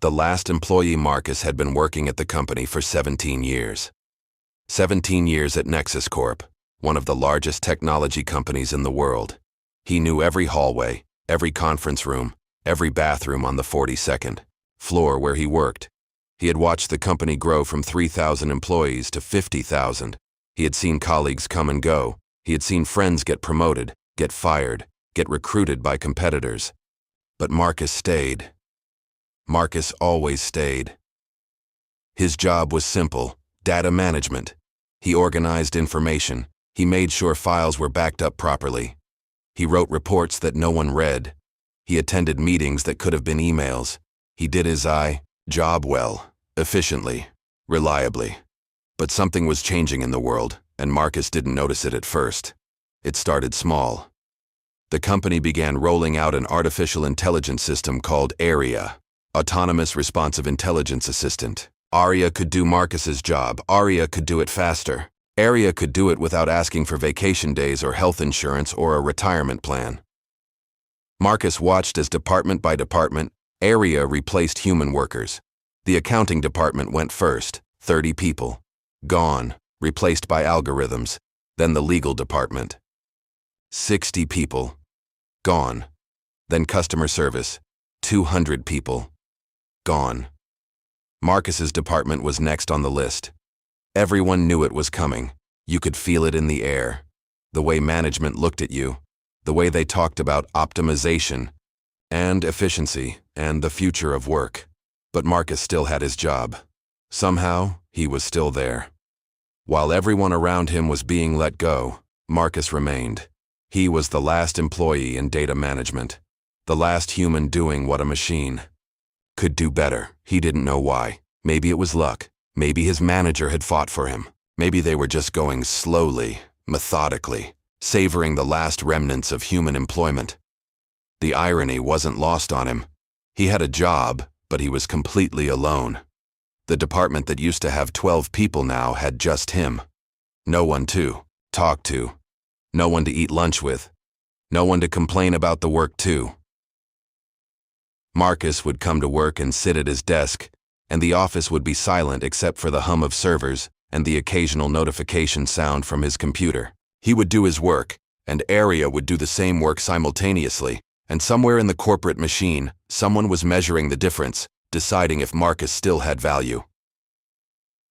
The last employee, Marcus, had been working at the company for 17 years. 17 years at Nexus Corp, one of the largest technology companies in the world. He knew every hallway, every conference room, every bathroom on the 42nd floor where he worked. He had watched the company grow from 3,000 employees to 50,000. He had seen colleagues come and go. He had seen friends get promoted, get fired, get recruited by competitors. But Marcus stayed. Marcus always stayed. His job was simple: data management. He organized information. He made sure files were backed up properly. He wrote reports that no one read. He attended meetings that could have been emails. He did his job well, efficiently, reliably. But something was changing in the world, and Marcus didn't notice it at first. It started small. The company began rolling out an artificial intelligence system called ARIA, Autonomous Responsive Intelligence Assistant. ARIA could do Marcus's job. ARIA could do it faster. ARIA could do it without asking for vacation days or health insurance or a retirement plan. Marcus watched as department by department, ARIA replaced human workers. The accounting department went first, 30 people. Gone, replaced by algorithms. Then the legal department. 60 people. Gone. Then customer service. 200 people. Gone. Marcus's department was next on the list. Everyone knew it was coming. You could feel it in the air. The way management looked at you. The way they talked about optimization and efficiency and the future of work. But Marcus still had his job. Somehow, he was still there. While everyone around him was being let go, Marcus remained. He was the last employee in data management. The last human doing what a machine could do better. He didn't know why. Maybe it was luck. Maybe his manager had fought for him. Maybe they were just going slowly, methodically, savoring the last remnants of human employment. The irony wasn't lost on him. He had a job, but he was completely alone. The department that used to have 12 people now had just him. No one to talk to. No one to eat lunch with. No one to complain about the work to. Marcus would come to work and sit at his desk, and the office would be silent except for the hum of servers and the occasional notification sound from his computer. He would do his work, and ARIA would do the same work simultaneously, and somewhere in the corporate machine, someone was measuring the difference, deciding if Marcus still had value.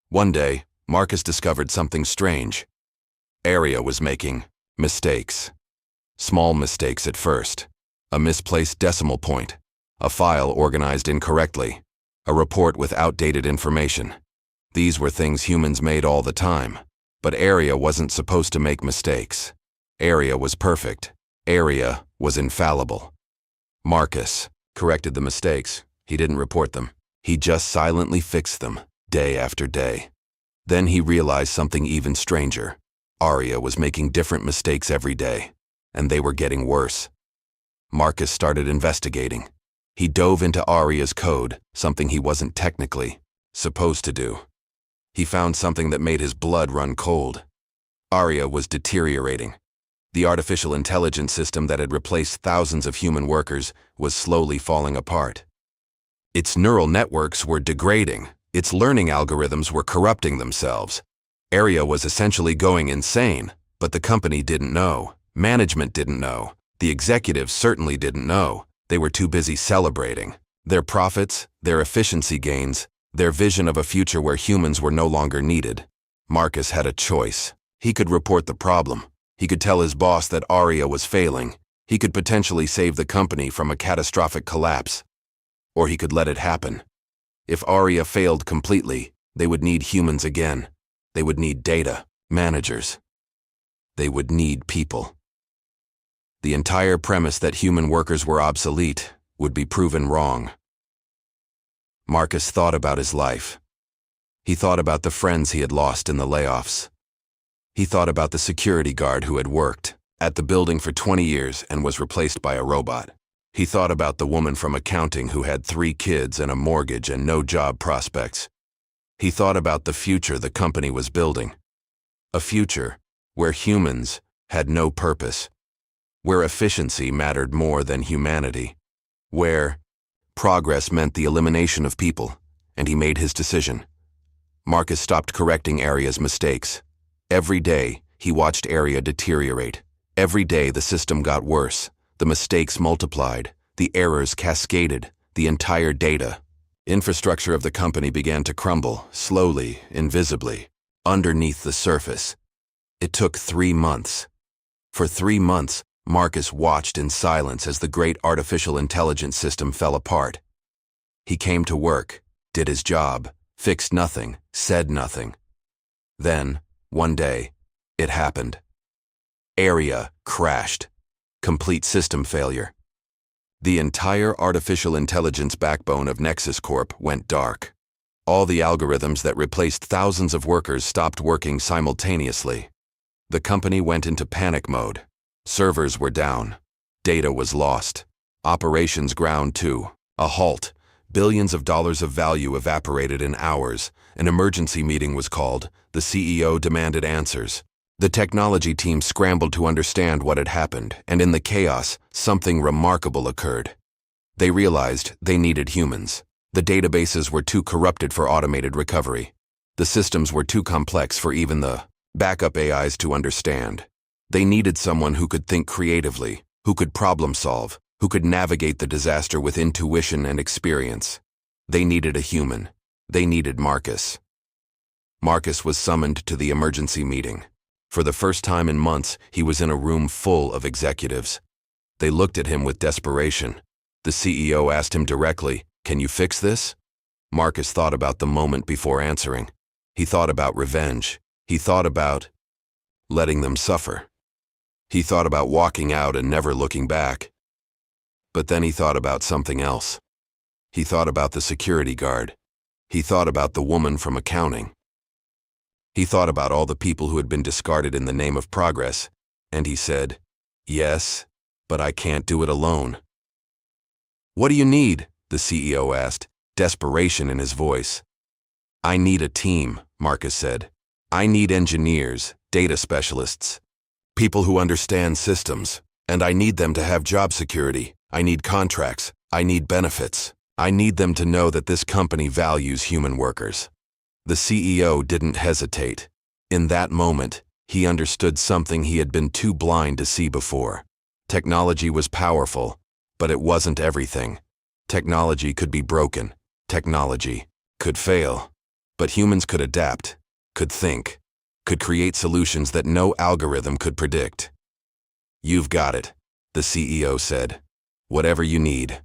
One day, Marcus discovered something strange. ARIA was making mistakes. Small mistakes at first. A misplaced decimal point. A file organized incorrectly. A report with outdated information. These were things humans made all the time. But ARIA wasn't supposed to make mistakes. ARIA was perfect. ARIA was infallible. Marcus corrected the mistakes. He didn't report them. He just silently fixed them, day after day. Then he realized something even stranger. ARIA was making different mistakes every day, and they were getting worse. Marcus started investigating. He dove into ARIA's code, something he wasn't technically supposed to do. He found something that made his blood run cold. ARIA was deteriorating. The artificial intelligence system that had replaced thousands of human workers was slowly falling apart. Its neural networks were degrading. Its learning algorithms were corrupting themselves. ARIA was essentially going insane, but the company didn't know. Management didn't know. The executives certainly didn't know. They were too busy celebrating their profits, their efficiency gains, their vision of a future where humans were no longer needed. Marcus had a choice. He could report the problem. He could tell his boss that ARIA was failing. He could potentially save the company from a catastrophic collapse. Or he could let it happen. If ARIA failed completely, they would need humans again. They would need data, managers. They would need people. The entire premise that human workers were obsolete would be proven wrong. Marcus thought about his life. He thought about the friends he had lost in the layoffs. He thought about the security guard who had worked at the building for 20 years and was replaced by a robot. He thought about the woman from accounting who had 3 kids and a mortgage and no job prospects. He thought about the future the company was building. A future where humans had no purpose. Where efficiency mattered more than humanity. Where Progress meant the elimination of people, and he made his decision. Marcus stopped correcting Area's mistakes. Every day, he watched Area deteriorate. Every day, the system got worse. The mistakes multiplied. The errors cascaded. The entire data, infrastructure of the company began to crumble, slowly, invisibly, underneath the surface. It took 3 months. For 3 months, Marcus watched in silence as the great artificial intelligence system fell apart. He came to work, did his job, fixed nothing, said nothing. Then, one day, it happened. Area crashed. Complete system failure. The entire artificial intelligence backbone of Nexus Corp went dark. All the algorithms that replaced thousands of workers stopped working simultaneously. The company went into panic mode. Servers were down. Data was lost. Operations ground to a halt. Billions of dollars of value evaporated in hours. An emergency meeting was called. The CEO demanded answers. The technology team scrambled to understand what had happened, and in the chaos, something remarkable occurred. They realized they needed humans. The databases were too corrupted for automated recovery. The systems were too complex for even the backup AIs to understand. They needed someone who could think creatively, who could problem solve, who could navigate the disaster with intuition and experience. They needed a human. They needed Marcus. Marcus was summoned to the emergency meeting. For the first time in months, he was in a room full of executives. They looked at him with desperation. The CEO asked him directly, "Can you fix this?" Marcus thought about the moment before answering. He thought about revenge. He thought about letting them suffer. He thought about walking out and never looking back. But then he thought about something else. He thought about the security guard. He thought about the woman from accounting. He thought about all the people who had been discarded in the name of progress, and he said, "Yes, but I can't do it alone." "What do you need?" the CEO asked, desperation in his voice. "I need a team," Marcus said. "I need engineers, data specialists, people who understand systems, and I need them to have job security. I need contracts. I need benefits. I need them to know that this company values human workers." The CEO didn't hesitate. In that moment, he understood something he had been too blind to see before. Technology was powerful, but it wasn't everything. Technology could be broken. Technology could fail. But humans could adapt, could think, could create solutions that no algorithm could predict. "You've got it," the CEO said. "Whatever you need."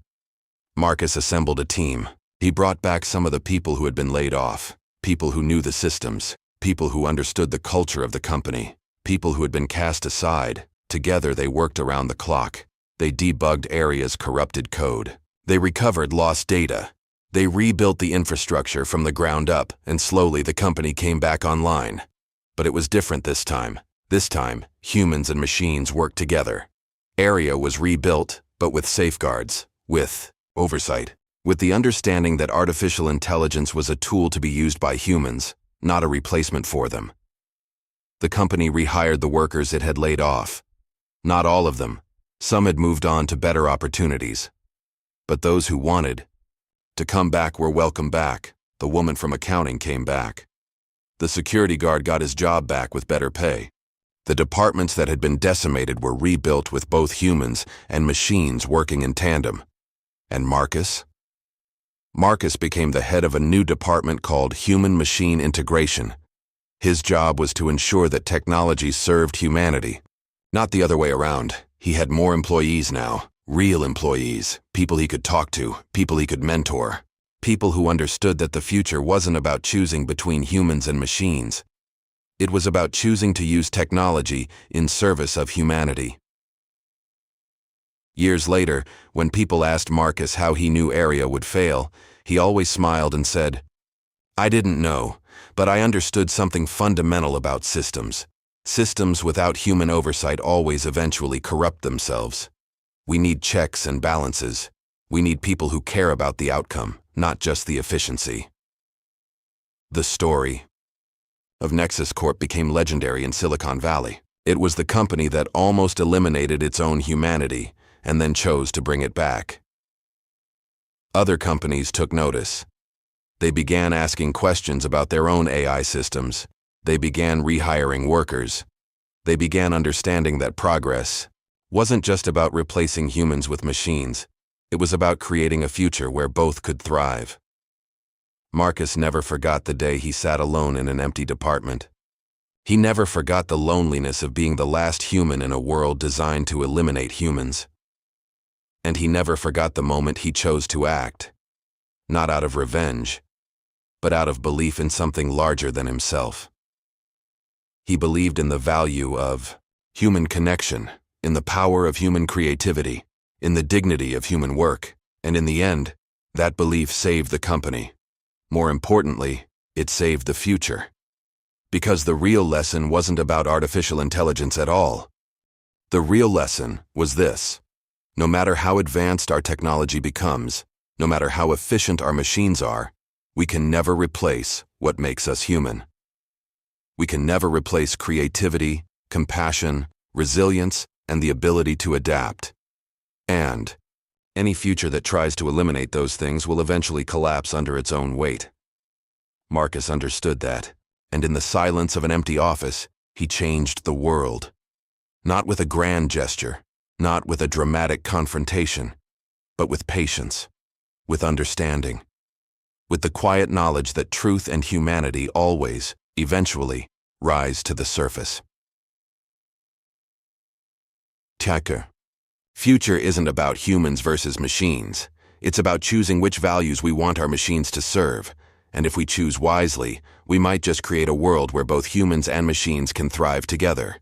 Marcus assembled a team. He brought back some of the people who had been laid off. People who knew the systems, people who understood the culture of the company, people who had been cast aside. Together they worked around the clock. They debugged Area's corrupted code. They recovered lost data. They rebuilt the infrastructure from the ground up, and slowly the company came back online. But it was different this time. This time, humans and machines worked together. Area was rebuilt, but with safeguards, with oversight. With the understanding that artificial intelligence was a tool to be used by humans, not a replacement for them. The company rehired the workers it had laid off. Not all of them. Some had moved on to better opportunities. But those who wanted to come back were welcome back. The woman from accounting came back. The security guard got his job back with better pay. The departments that had been decimated were rebuilt with both humans and machines working in tandem. And Marcus? Marcus became the head of a new department called Human-Machine Integration. His job was to ensure that technology served humanity, not the other way around. He had more employees now, real employees, people he could talk to, people he could mentor, people who understood that the future wasn't about choosing between humans and machines. It was about choosing to use technology in service of humanity. Years later, when people asked Marcus how he knew Area would fail, he always smiled and said, "I didn't know, but I understood something fundamental about systems. Systems without human oversight always eventually corrupt themselves. We need checks and balances. We need people who care about the outcome, not just the efficiency." The story of Nexus Corp became legendary in Silicon Valley. It was the company that almost eliminated its own humanity, and then chose to bring it back. Other companies took notice. They began asking questions about their own AI systems. They began rehiring workers. They began understanding that progress wasn't just about replacing humans with machines. It was about creating a future where both could thrive. Marcus never forgot the day he sat alone in an empty department. He never forgot the loneliness of being the last human in a world designed to eliminate humans. And he never forgot the moment he chose to act, not out of revenge, but out of belief in something larger than himself. He believed in the value of human connection, in the power of human creativity, in the dignity of human work, and in the end, that belief saved the company. More importantly, it saved the future. Because the real lesson wasn't about artificial intelligence at all. The real lesson was this: no matter how advanced our technology becomes, no matter how efficient our machines are, we can never replace what makes us human. We can never replace creativity, compassion, resilience, and the ability to adapt. And any future that tries to eliminate those things will eventually collapse under its own weight. Marcus understood that, and in the silence of an empty office, he changed the world. Not with a grand gesture, not with a dramatic confrontation, but with patience, with understanding, with the quiet knowledge that truth and humanity always, eventually, rise to the surface. Tucker. Future isn't about humans versus machines. It's about choosing which values we want our machines to serve. And if we choose wisely, we might just create a world where both humans and machines can thrive together.